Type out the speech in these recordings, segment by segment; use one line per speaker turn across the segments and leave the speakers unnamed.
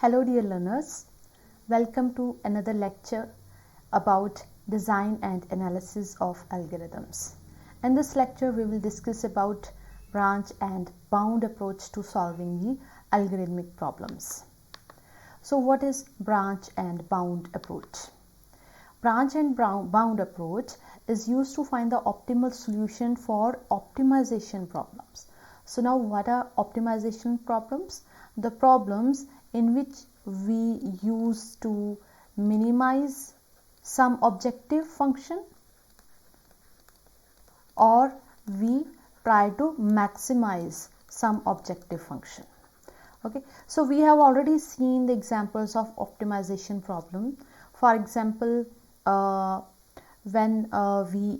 Hello dear learners, welcome to another lecture about design and analysis of algorithms. In this lecture we will discuss about branch and bound approach to solving the algorithmic problems. So what is branch and bound approach? Branch and bound approach is used to find the optimal solution for optimization problems. So now what are optimization problems? The problems in which we use to minimize some objective function or we try to maximize some objective function. Okay, so we have already seen the examples of optimization problem. For example, when we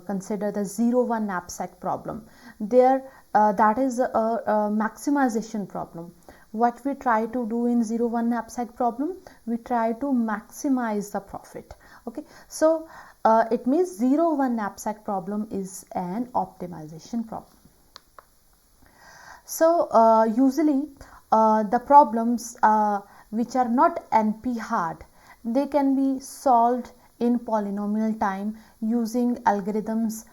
consider the 0-1 knapsack problem, there that is a maximization problem. What we try to do in 0-1 knapsack problem, we try to maximize the profit. Okay, so it means 0-1 knapsack problem is an optimization problem. So usually the problems which are not NP hard, they can be solved in polynomial time using algorithms,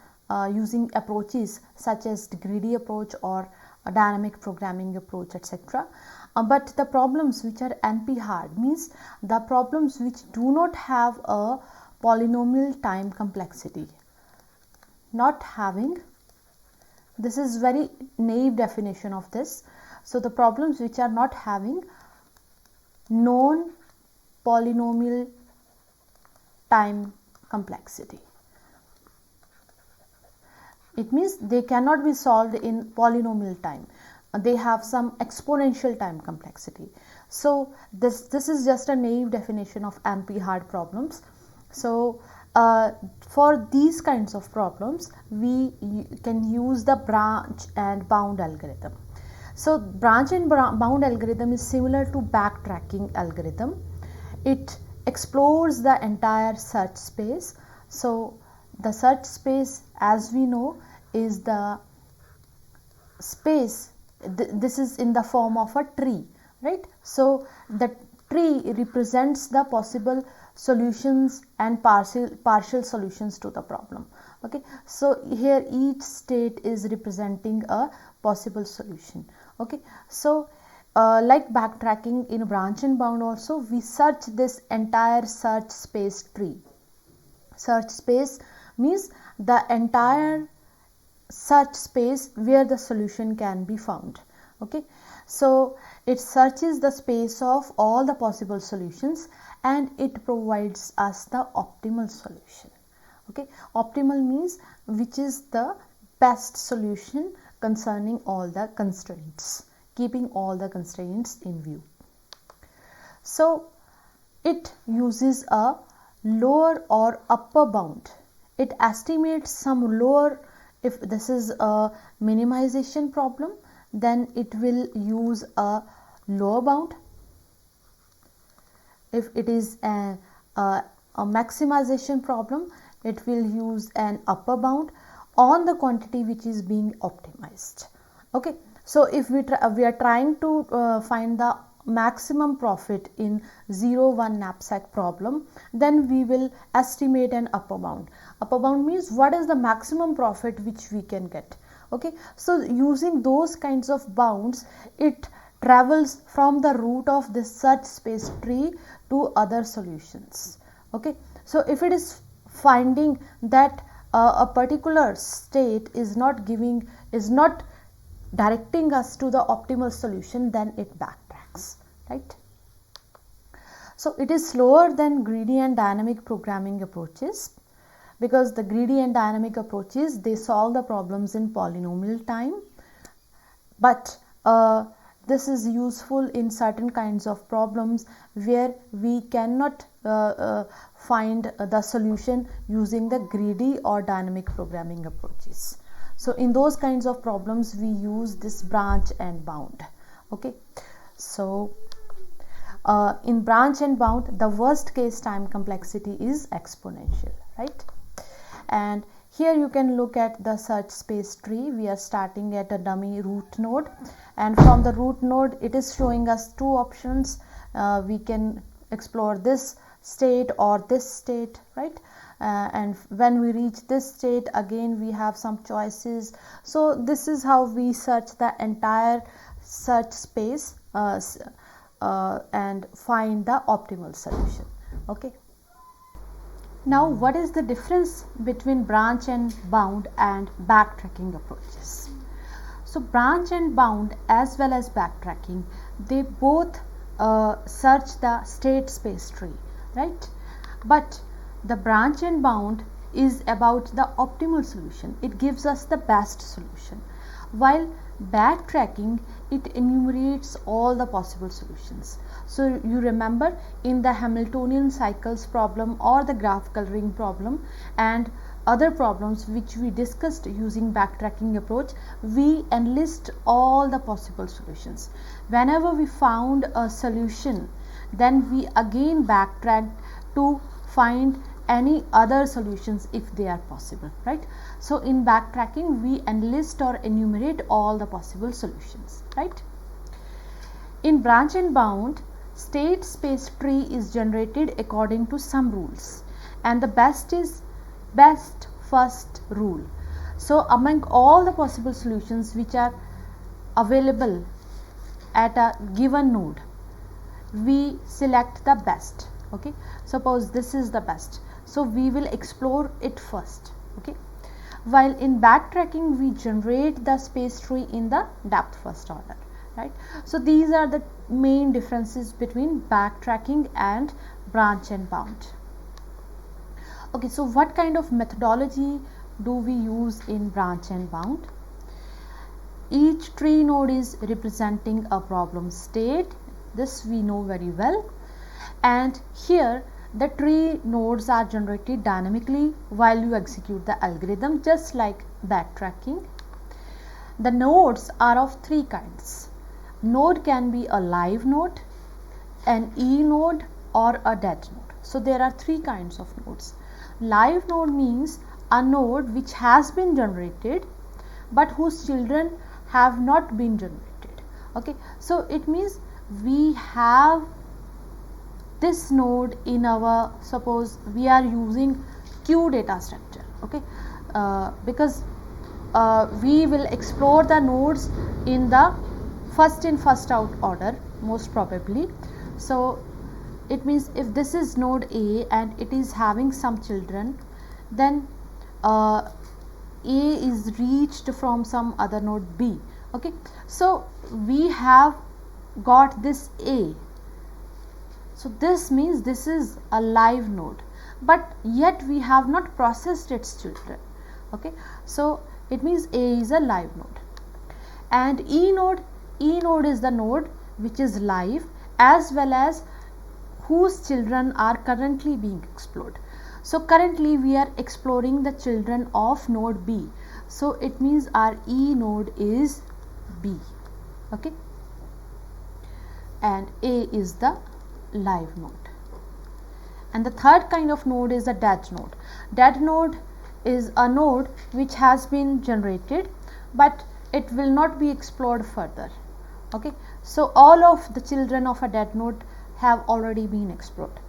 using approaches such as the greedy approach or a dynamic programming approach, etc. But the problems which are NP hard means the problems which do not have a polynomial time complexity. Not having, this is very naive definition of this. So the problems which are not having known polynomial time complexity. It means they cannot be solved in polynomial time. They have some exponential time complexity. So this is just a naive definition of NP hard problems. So for these kinds of problems, we can use the branch and bound algorithm. So branch and bound algorithm is similar to backtracking algorithm. It explores the entire search space. So the search space, as we know, is the space, this is in the form of a tree, right? So the tree represents the possible solutions and partial solutions to the problem. Okay, so here each state is representing a possible solution. Okay, so like backtracking, in branch and bound also we search this entire search space tree. Search space means the entire search space where the solution can be found. Okay, so it searches the space of all the possible solutions and it provides us the optimal solution. Okay, optimal means which is the best solution concerning all the constraints, keeping all the constraints in view. So it uses a lower or upper bound. It estimates some lower. If this is a minimization problem, then it will use a lower bound. If it is a maximization problem, it will use an upper bound on the quantity which is being optimized. Okay, so if we are trying to find the maximum profit in 0-1 knapsack problem, then we will estimate an upper bound. Upper bound means what is the maximum profit which we can get. Okay, so using those kinds of bounds, it travels from the root of this search space tree to other solutions. Okay, so if it is finding that a particular state is not directing us to the optimal solution, then it backtracks, right? So it is slower than greedy and dynamic programming approaches, because the greedy and dynamic approaches, they solve the problems in polynomial time, but this is useful in certain kinds of problems where we cannot find the solution using the greedy or dynamic programming approaches. So in those kinds of problems we use this branch and bound. Okay, so in branch and bound, the worst case time complexity is exponential, right? And here you can look at the search space tree. We are starting at a dummy root node, and from the root node it is showing us two options. we can explore this state or this state, right? And when we reach this state, again we have some choices. So this is how we search the entire search space and find the optimal solution. Okay. Now, what is the difference between branch and bound and backtracking approaches? So branch and bound as well as backtracking, they both search the state space tree, right? But the branch and bound is about the optimal solution. It gives us the best solution, while backtracking, it enumerates all the possible solutions. So you remember in the Hamiltonian cycles problem or the graphical ring problem and other problems which we discussed using backtracking approach, we enlist all the possible solutions. Whenever we found a solution, then we again backtrack to find any other solutions if they are possible, right? So in backtracking, we enlist or enumerate all the possible solutions, right? In branch and bound, state space tree is generated according to some rules, and the best is best first rule. So among all the possible solutions which are available at a given node, we select the best. Okay, suppose this is the best, so we will explore it first. Okay, while in backtracking, we generate the space tree in the depth first order, right? So these are the main differences between backtracking and branch and bound. Okay, so what kind of methodology do we use in branch and bound? Each tree node is representing a problem state. This we know very well. And here the tree nodes are generated dynamically while you execute the algorithm, just like backtracking. The nodes are of three kinds. Node can be a live node, an E node, or a dead node. So there are three kinds of nodes. Live node means a node which has been generated but whose children have not been generated. Okay, so it means we have this node in our, suppose we are using Q data structure. Okay, because we will explore the nodes in the first in first out order most probably. So it means if this is node A and it is having some children, then A is reached from some other node B. Okay, so we have got this A, so this means this is a live node, but yet we have not processed its children. Okay, so it means A is a live node. And E node is the node which is live as well as whose children are currently being explored. So currently we are exploring the children of node B, so it means our E node is B. Okay, and A is the live node. And the third kind of node is a dead node. Dead node is a node which has been generated but it will not be explored further. Okay, so all of the children of a dead node have already been explored.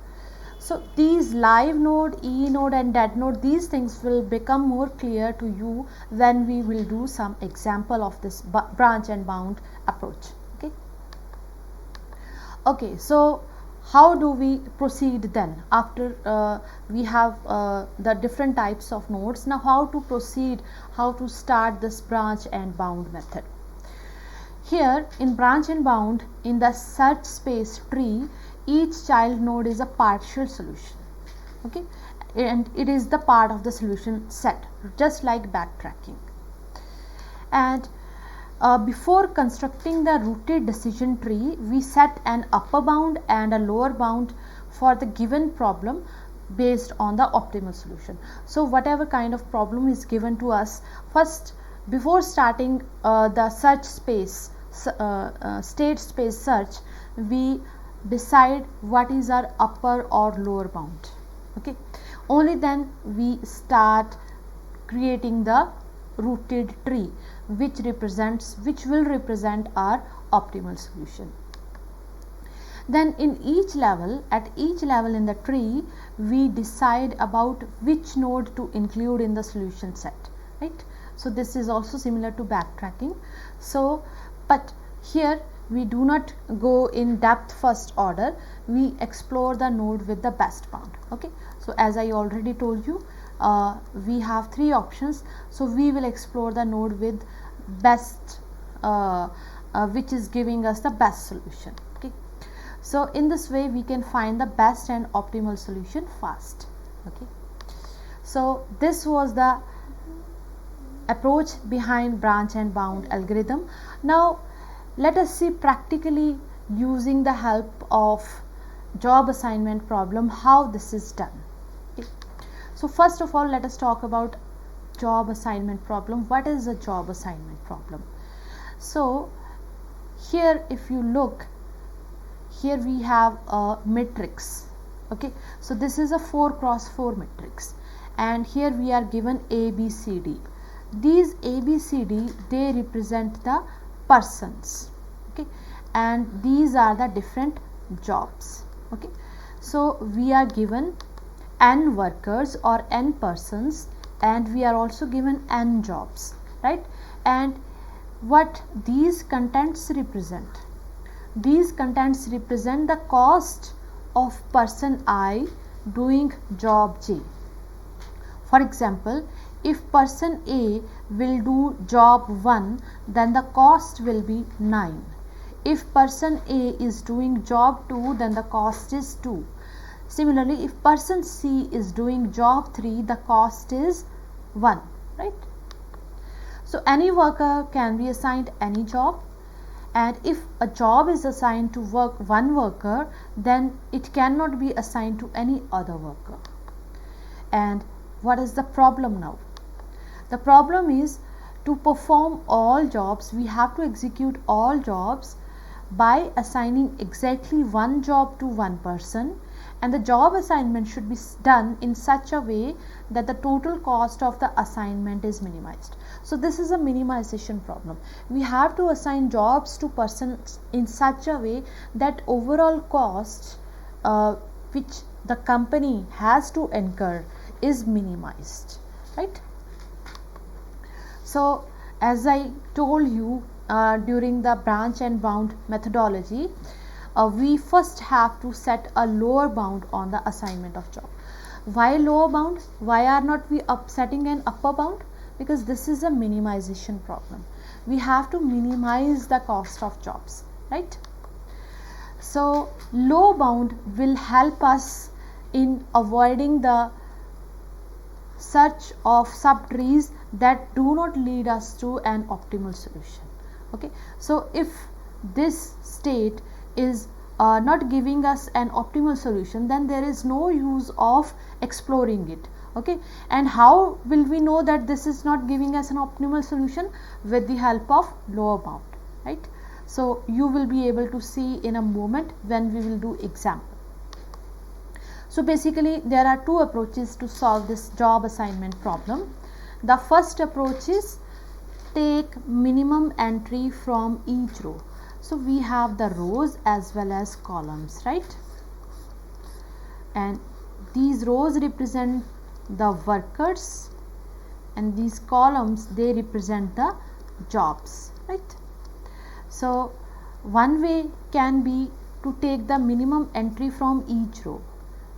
So these live node, E node and dead node, these things will become more clear to you when we will do some example of this branch and bound approach. Okay, okay, so how do we proceed then after we have the different types of nodes? Now how to proceed, how to start this branch and bound method? Here in branch and bound, in the search space tree, each child node is a partial solution. Okay, and it is the part of the solution set, just like backtracking. And before constructing the rooted decision tree, we set an upper bound and a lower bound for the given problem based on the optimal solution. So whatever kind of problem is given to us, first before starting the search space state space search, we decide what is our upper or lower bound. Okay, only then we start creating the rooted tree which will represent our optimal solution. Then in each level, at each level in the tree, we decide about which node to include in the solution set, right? So this is also similar to backtracking. So but here we do not go in depth first order, we explore the node with the best bound. Okay, so as I already told you, we have three options, so we will explore the node with best, which is giving us the best solution. Okay, so in this way we can find the best and optimal solution fast. Okay, so this was the approach behind branch and bound algorithm. Now let us see practically, using the help of job assignment problem, how this is done. Okay. So first of all, let us talk about job assignment problem. What is a job assignment problem? So here if you look, here we have a matrix. Okay, so this is a 4x4 matrix, and here we are given A, B, C, D. These A, B, C, D, they represent the persons. Okay, and these are the different jobs. Okay, so we are given n workers or n persons, and we are also given n jobs, right? And what these contents represent? These contents represent the cost of person I doing job J. For example, if person A will do job 1, then the cost will be 9. If person A is doing job 2, then the cost is 2. Similarly, if person C is doing job 3, the cost is 1, right? So any worker can be assigned any job, and if a job is assigned to one worker, then it cannot be assigned to any other worker. And what is the problem now? The problem is, to perform all jobs, we have to execute all jobs by assigning exactly one job to one person, and the job assignment should be done in such a way that the total cost of the assignment is minimized. So this is a minimization problem. We have to assign jobs to persons in such a way that overall cost which the company has to incur is minimized, right? So as I told you during the branch and bound methodology, we first have to set a lower bound on the assignment of job. Why lower bound? Why are not we setting an upper bound? Because this is a minimization problem. We have to minimize the cost of jobs, right? So low bound will help us in avoiding the search of subtrees that do not lead us to an optimal solution. Okay, so if this state is not giving us an optimal solution, then there is no use of exploring it. Okay, and how will we know that this is not giving us an optimal solution? With the help of lower bound, right? So you will be able to see in a moment when we will do example. So basically there are two approaches to solve this job assignment problem. The first approach is take minimum entry from each row. So we have the rows as well as columns, right? And these rows represent the workers, and these columns, they represent the jobs, right? So one way can be to take the minimum entry from each row,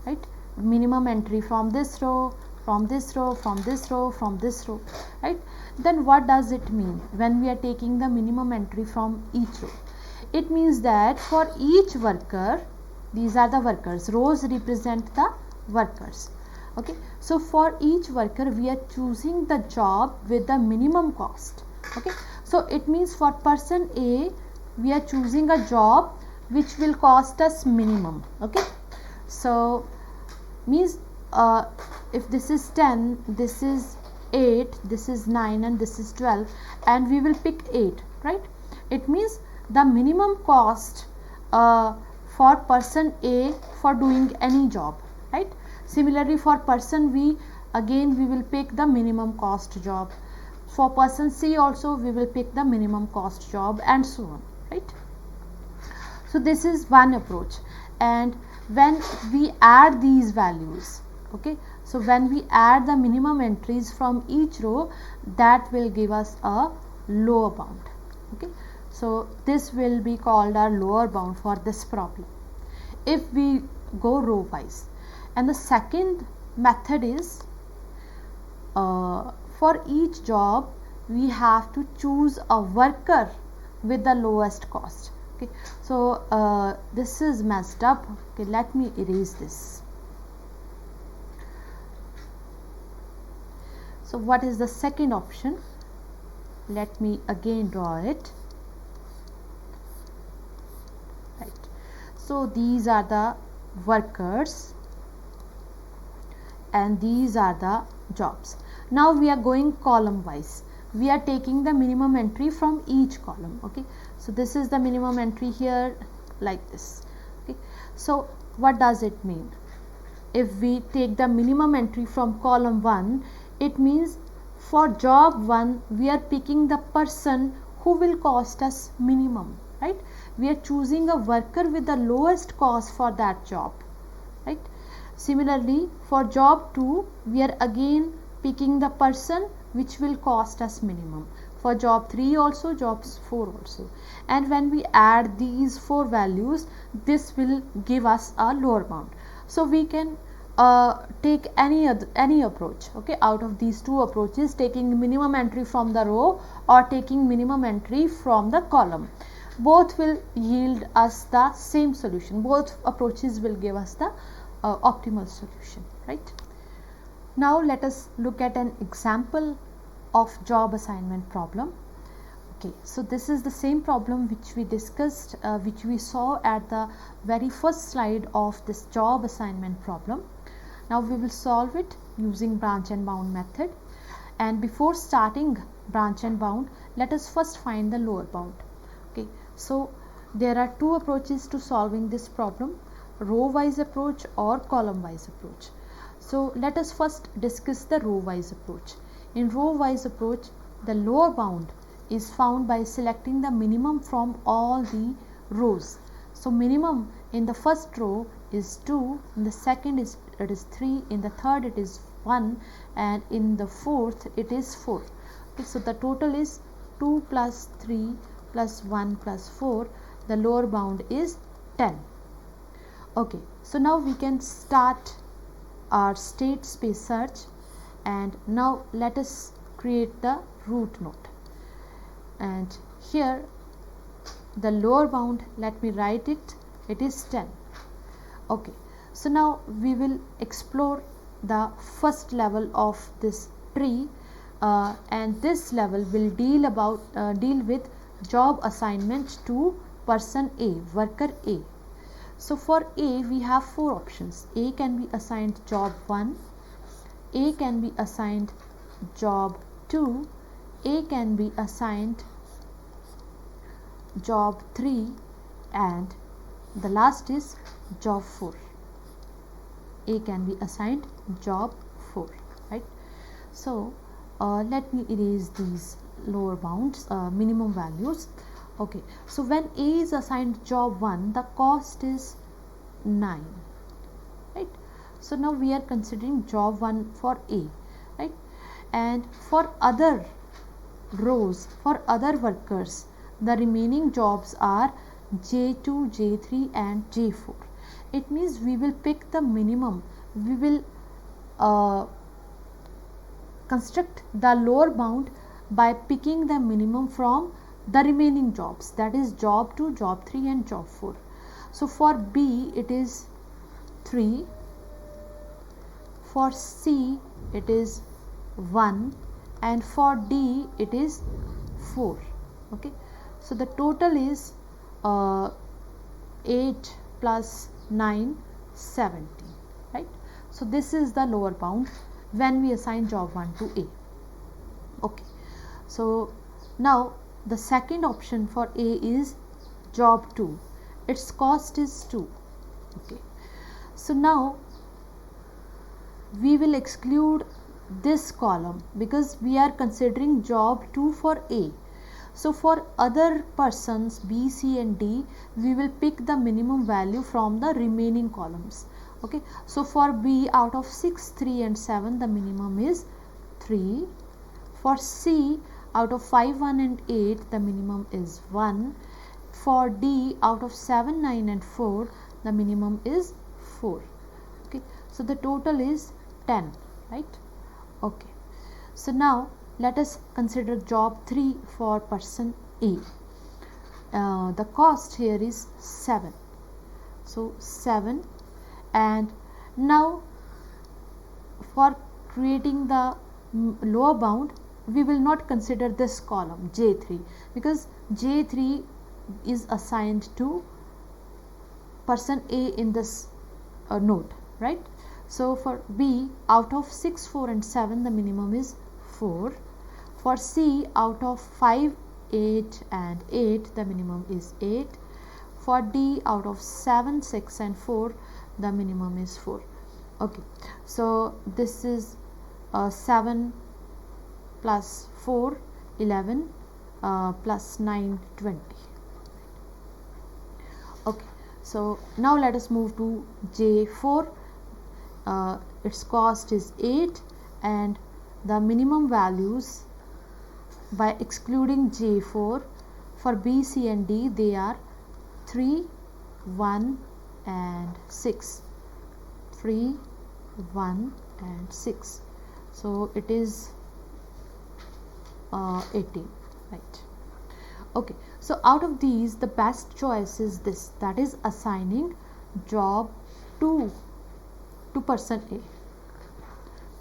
right? Minimum entry from this row, from this row, from this row, from this row, right? Then what does it mean when we are taking the minimum entry from each row? It means that for each worker, these are the workers, rows represent the workers. Okay, so for each worker we are choosing the job with the minimum cost. Okay, so it means for person A we are choosing a job which will cost us minimum. Okay, so means if this is 10, this is 8, this is 9, and this is 12, and we will pick 8, right? It means the minimum cost for person A for doing any job, right? Similarly for person B, again we will pick the minimum cost job. For person C also we will pick the minimum cost job, and so on, right? So this is one approach. And when we add these values, okay, so when we add the minimum entries from each row, that will give us a lower bound. Okay, so this will be called our lower bound for this problem if we go row wise. And the second method is, for each job we have to choose a worker with the lowest cost. Okay, so this is messed up. Okay, let me erase this. So what is the second option? Let me again draw it. Right, so these are the workers and these are the jobs. Now we are going column wise. We are taking the minimum entry from each column. Okay, so this is the minimum entry here, like this. Okay, so what does it mean? If we take the minimum entry from column 1, it means for job 1 we are picking the person who will cost us minimum, right? We are choosing a worker with the lowest cost for that job, right? Similarly, for job 2 we are again picking the person which will cost us minimum. For job 3 also, job 4 also. And when we add these 4 values, this will give us a lower bound. So we can take any approach, okay, out of these two approaches, taking minimum entry from the row or taking minimum entry from the column. Both will yield us the same solution. Both approaches will give us the optimal solution, right? Now let us look at an example of job assignment problem. Okay, so this is the same problem which we discussed, which we saw at the very first slide of this job assignment problem. Now we will solve it using branch and bound method. And before starting branch and bound, let us first find the lower bound. Okay, so there are two approaches to solving this problem, row wise approach or column wise approach. So let us first discuss the row wise approach. In row wise approach, the lower bound is found by selecting the minimum from all the rows. So minimum in the first row is 2, in the second it is 3, in the third it is 1, and in the fourth it is 4. Okay, so the total is 2 plus 3 plus 1 plus 4. The lower bound is 10. Okay, so now we can start our state space search, and now let us create the root node. And here the lower bound, let me write it, it is 10. Okay, so now we will explore the first level of this tree, and this level will deal with job assignment to person A, worker A. So for A we have 4 options. A can be assigned job 1, A can be assigned job 2, A can be assigned job 3, and the last is job 4. A can be assigned job 4, right? So let me erase these lower bounds, minimum values. Okay, so when A is assigned job 1, the cost is 9, right? So now we are considering job 1 for A, right? And for other rows, for other workers, the remaining jobs are J2, J3 and J4. It means we will pick the minimum. We will construct the lower bound by picking the minimum from the remaining jobs, that is job 2, job 3 and job 4. So for B it is 3, for C it is 1, and for D it is 4. Okay, so the total is 8 plus 9, 17, right? So this is the lower bound when we assign job 1 to A. Okay, so now the second option for A is job 2. Its cost is 2. Okay, so now we will exclude this column because we are considering job 2 for A. So for other persons B, C and D, we will pick the minimum value from the remaining columns. Okay, so for B, out of 6, 3 and 7, the minimum is 3. For C, out of 5, 1 and 8, the minimum is 1. For D, out of 7, 9 and 4, the minimum is 4. Okay, so the total is 10, right? Okay, so now let us consider job 3 for person A. The cost here is 7. So 7, and now for creating the lower bound, we will not consider this column J3, because J3 is assigned to person A in this node, right? So for B, out of 6, 4 and 7, the minimum is 4. For C, out of 5, 8 and 8, the minimum is 8. For D, out of 7, 6 and 4, the minimum is 4. Okay, so this is 7 plus 4, 11, plus 9, 20. Okay, so now let us move to J4. Its cost is 8, and the minimum values by excluding J4 for B, C and D, they are 3, 1 and 6. 3, 1 and 6. So it is 18, right? Okay, so out of these, the best choice is this, that is assigning job 2 to person A.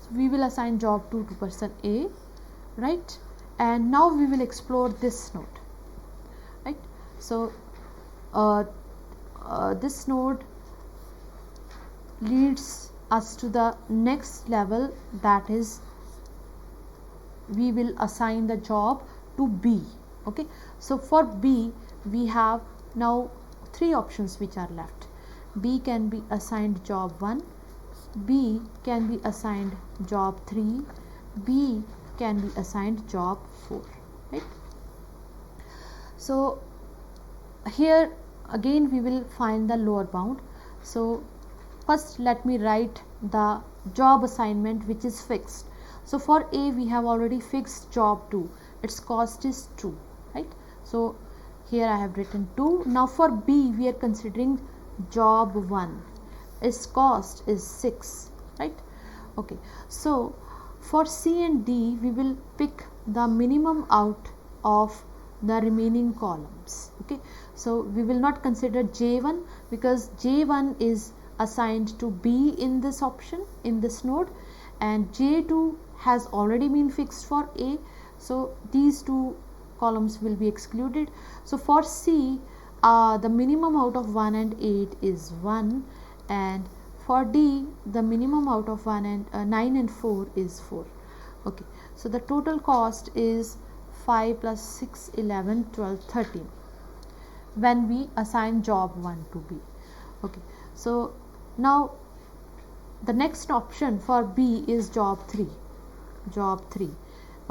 So we will assign job 2 to person A, right? And now we will explore this node, right? So this node leads us to the next level, that is we will assign the job to B. Okay, so for B, we have now 3 options which are left. B can be assigned job 1, B can be assigned job 3, B can be assigned job 4, right? So here again we will find the lower bound. So first let me write the job assignment which is fixed. So for A, we have already fixed job 2, its cost is 2, right? So here I have written 2. Now for B, we are considering job 1, its cost is 6, right? Okay, so for C and D, we will pick the minimum out of the remaining columns. Okay, so we will not consider J1 because J1 is assigned to B in this option, in this node, and J2 has already been fixed for A, so these 2 columns will be excluded. So for C, the minimum out of 1 and 8 is 1, and for D, the minimum out of 1 and 9 and 4 is 4. Okay, so the total cost is 5 plus 6, 11, 12, 13 when we assign job 1 to B. Okay, so now the next option for B is job 3.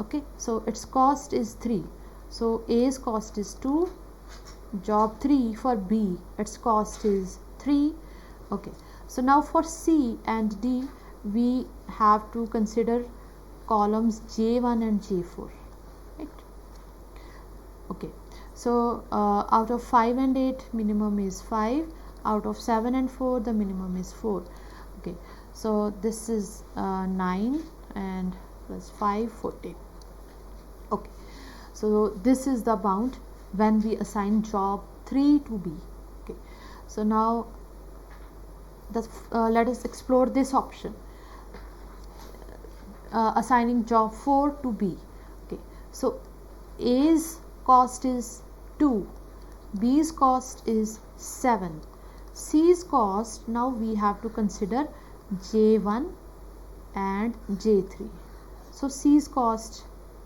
Okay, so its cost is 3. So A's cost is 2, job 3 for B, its cost is 3. Okay, so now for C and D, we have to consider columns J1 and J4, right? Okay, so out of 5 and 8, minimum is 5. Out of 7 and 4, the minimum is 4. Okay, so this is 9 and plus 5, 14. Okay, so this is the bound when we assign job 3 to B. Okay, so now let us explore this option, assigning job 4 to B. Okay, so A's cost is 2, B's cost is 7, C's cost, now we have to consider J1 and J3. So C's cost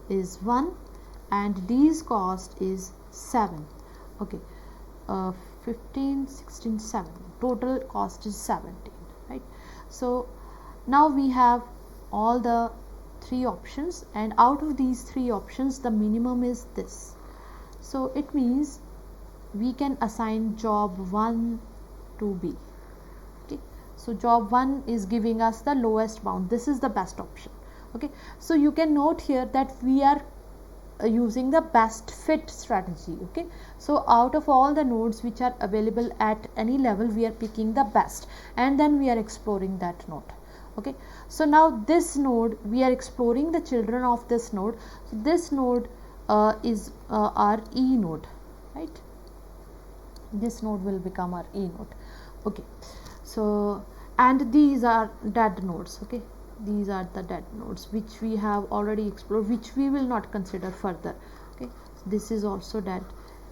is 1 and D's cost is 7. Okay, 15, 16, 7. Total cost is 17, right? So now we have all the 3 options, and out of these 3 options, the minimum is this. So it means we can assign job 1 to B. Okay, so job 1 is giving us the lowest bound. This is the best option. Okay, so you can note here that we are using the best fit strategy. Okay, so out of all the nodes which are available at any level, we are picking the best and then we are exploring that node. Okay, so now this node, we are exploring the children of this node. So this node is our E node, right? This node will become our E node. Okay, so and these are dead nodes. Okay, these are the dead nodes which we have already explored, which we will not consider further. Okay, this is also dead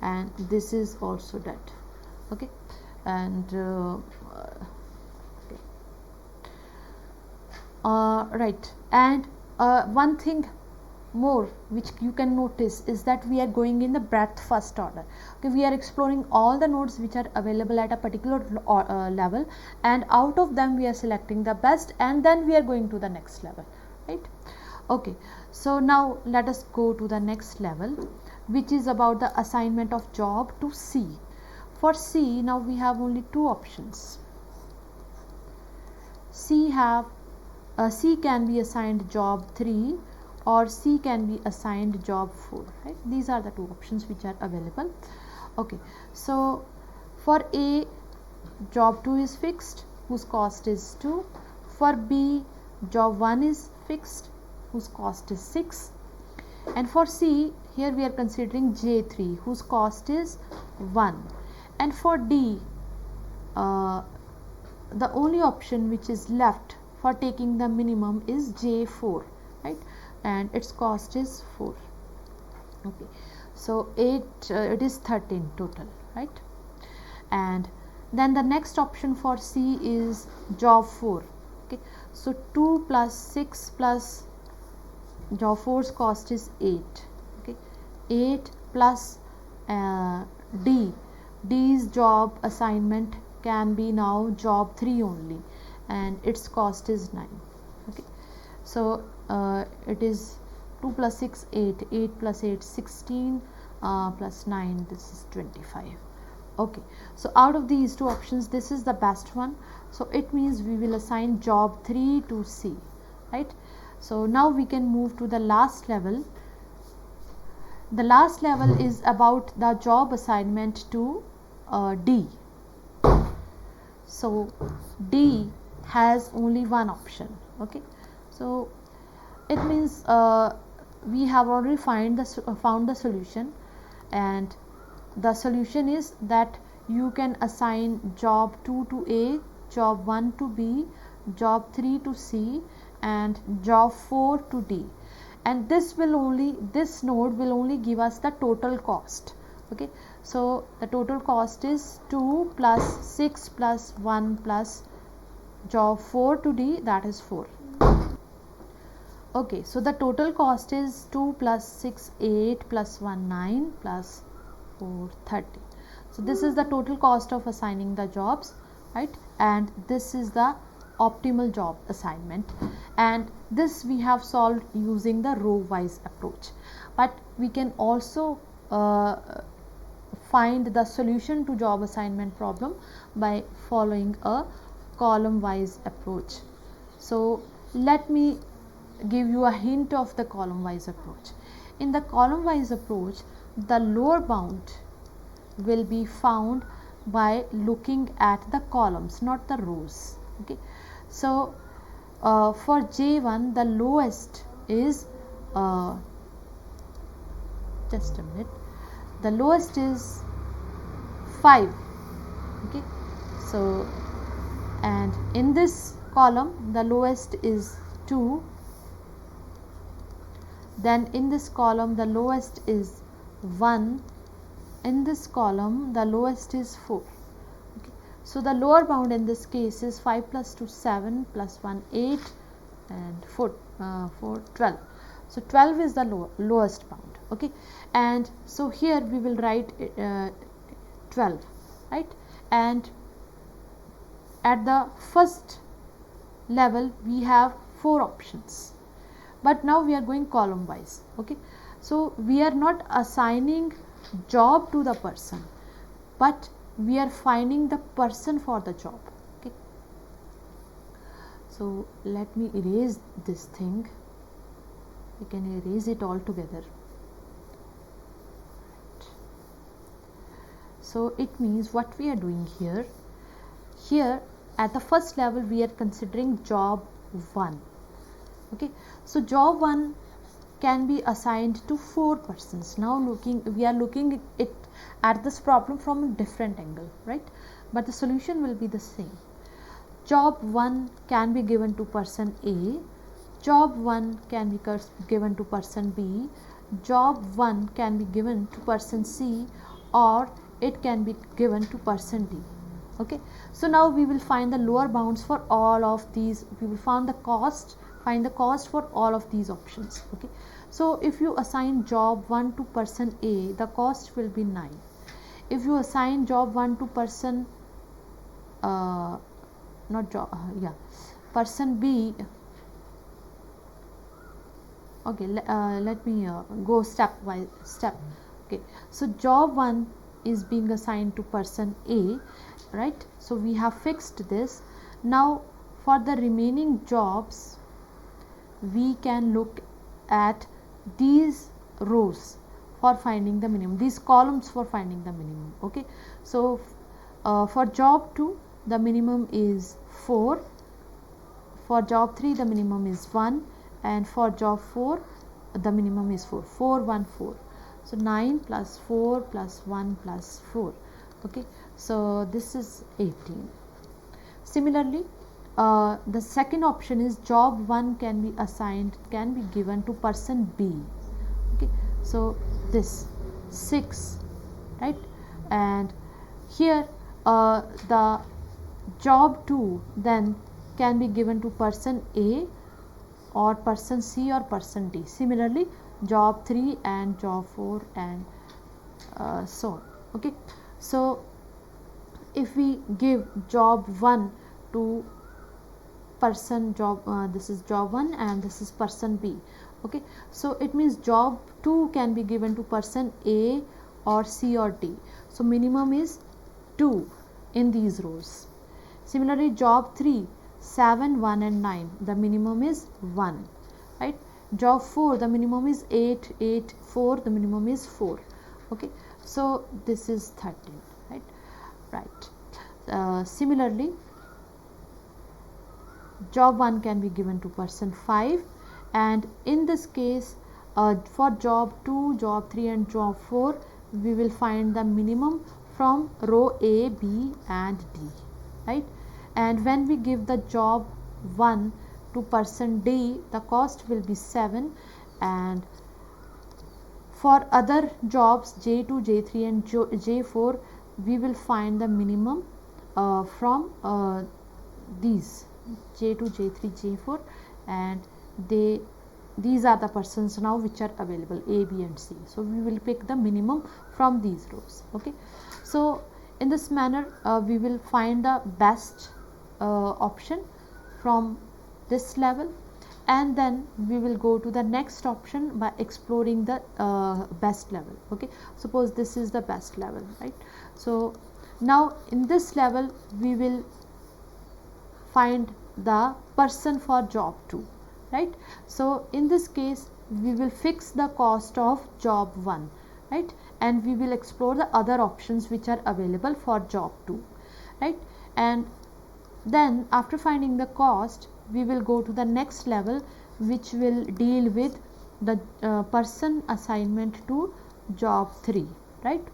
and this is also dead. Okay, and right, and one thing more which you can notice is that we are going in the breadth first order. Okay, we are exploring all the nodes which are available at a particular level, and out of them we are selecting the best and then we are going to the next level, right? Okay, so now let us go to the next level, which is about the assignment of job to C. For C, now we have only two options. C can be assigned job 3 or C can be assigned job 4, right? These are the two options which are available. Okay, so for A, job 2 is fixed, whose cost is 2. For B, job 1 is fixed, whose cost is 6. And for C, here we are considering J3, whose cost is 1. And for D, the only option which is left for taking the minimum is J4, right? And its cost is 4. Okay, so it is 13 total, right? And then the next option for C is job 4. Okay, so 2 plus 6 plus job 4's cost is 8. Okay, 8 plus D's job assignment can be now job 3 only, and its cost is 9. Okay, so it is 2 plus 6 8, 8 plus 8 16, plus 9, this is 25. Okay, so out of these two options, this is the best one. So it means we will assign job 3 to C, right? So now we can move to the last level. The last level is about the job assignment to D. So D has only one option. Okay, so it means we have already found the solution, and the solution is that you can assign job 2 to A, job 1 to B, job 3 to C, and job 4 to D, and this node will only give us the total cost. Okay, so the total cost is 2 plus 6 plus 1 plus job 4 to D, that is 4. Okay, so the total cost is 2 plus 6 8 plus 1 9 plus 4 30. So this is the total cost of assigning the jobs, right? And this is the optimal job assignment, and this we have solved using the row wise approach. But we can also find the solution to job assignment problem by following a column wise approach. So let me give you a hint of the column wise approach. In the column wise approach, the lower bound will be found by looking at the columns, not the rows. Okay, so for J1 the lowest is just a minute, the lowest is 5. Okay, so and in this column the lowest is 2, then in this column the lowest is 1, in this column the lowest is 4. Okay, so the lower bound in this case is 5 plus 2 7 plus 1 8 and 4 12. So 12 is the lowest bound. Okay, and so here we will write 12, right? And at the first level we have 4 options, but now we are going column wise. Okay, so we are not assigning job to the person, but we are finding the person for the job. Okay, so let me erase this thing. We can erase it all together. So it means what we are doing here at the first level we are considering job 1. Okay, so job 1 can be assigned to 4 persons. Now we are looking at this problem from a different angle, right? But the solution will be the same. Job 1 can be given to person A, job 1 can be given to person B, job 1 can be given to person C, or it can be given to person D. Okay, so now we will find the lower bounds for all of these. We will find the cost for all of these options. Okay, so if you assign job 1 to person A, the cost will be 9. If you assign job 1 to person person B, okay, let me go step by step. Okay, so job 1 is being assigned to person A, right? So we have fixed this. Now for the remaining jobs we can look at these rows for finding the minimum, these columns for finding the minimum. Okay, so for job 2 the minimum is 4, for job 3 the minimum is 1, and for job 4 the minimum is 4. 4 1 4, so 9 plus 4 plus 1 plus 4. Okay, so this is 18. Similarly, the second option is job 1 can be given to person B. Okay, so this 6, right? And here the job 2 then can be given to person A or person C or person D. Similarly, job 3 and job 4 and so on. Okay, so if we give job 1 to person this is job 1 and this is person B. Okay, so it means job 2 can be given to person A or C or D. So minimum is 2 in these rows. Similarly, job 3, 7 1 and 9, the minimum is 1, right? Job 4, the minimum is 8 8 4, the minimum is 4. Okay, so this is 13, right? Similarly, job 1 can be given to person 5, and in this case for job 2, job 3 and job 4 we will find the minimum from row A, B and D, right? And when we give the job 1 to person D, the cost will be 7, and for other jobs J2, J3 and J4 we will find the minimum from these J2, J3, J4, and these are the persons now which are available, A, B and C. So we will pick the minimum from these rows. Okay, so in this manner we will find the best option from this level, and then we will go to the next option by exploring the best level. Okay, suppose this is the best level, right? So now in this level we will find the person for job 2, right? So in this case we will fix the cost of job 1, right? And we will explore the other options which are available for job 2, right? And then after finding the cost we will go to the next level, which will deal with the person assignment to job 3, right?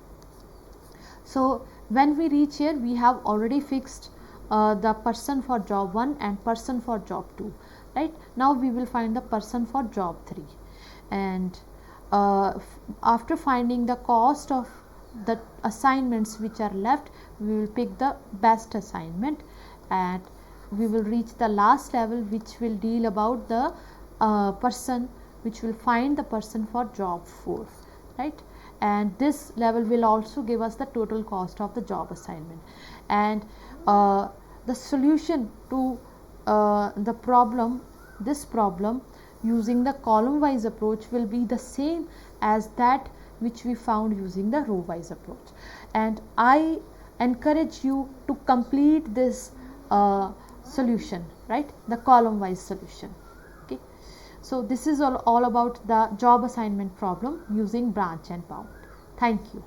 So when we reach here we have already fixed the person for job 1 and person for job 2, right? Now we will find the person for job 3, and after finding the cost of the assignments which are left, we will pick the best assignment, and we will reach the last level which will deal about the person, which will find the person for job 4, right? And this level will also give us the total cost of the job assignment, and the solution to this problem using the column wise approach will be the same as that which we found using the row wise approach. And I encourage you to complete this solution, right, the column wise solution. Okay, so this is all about the job assignment problem using branch and bound. Thank you.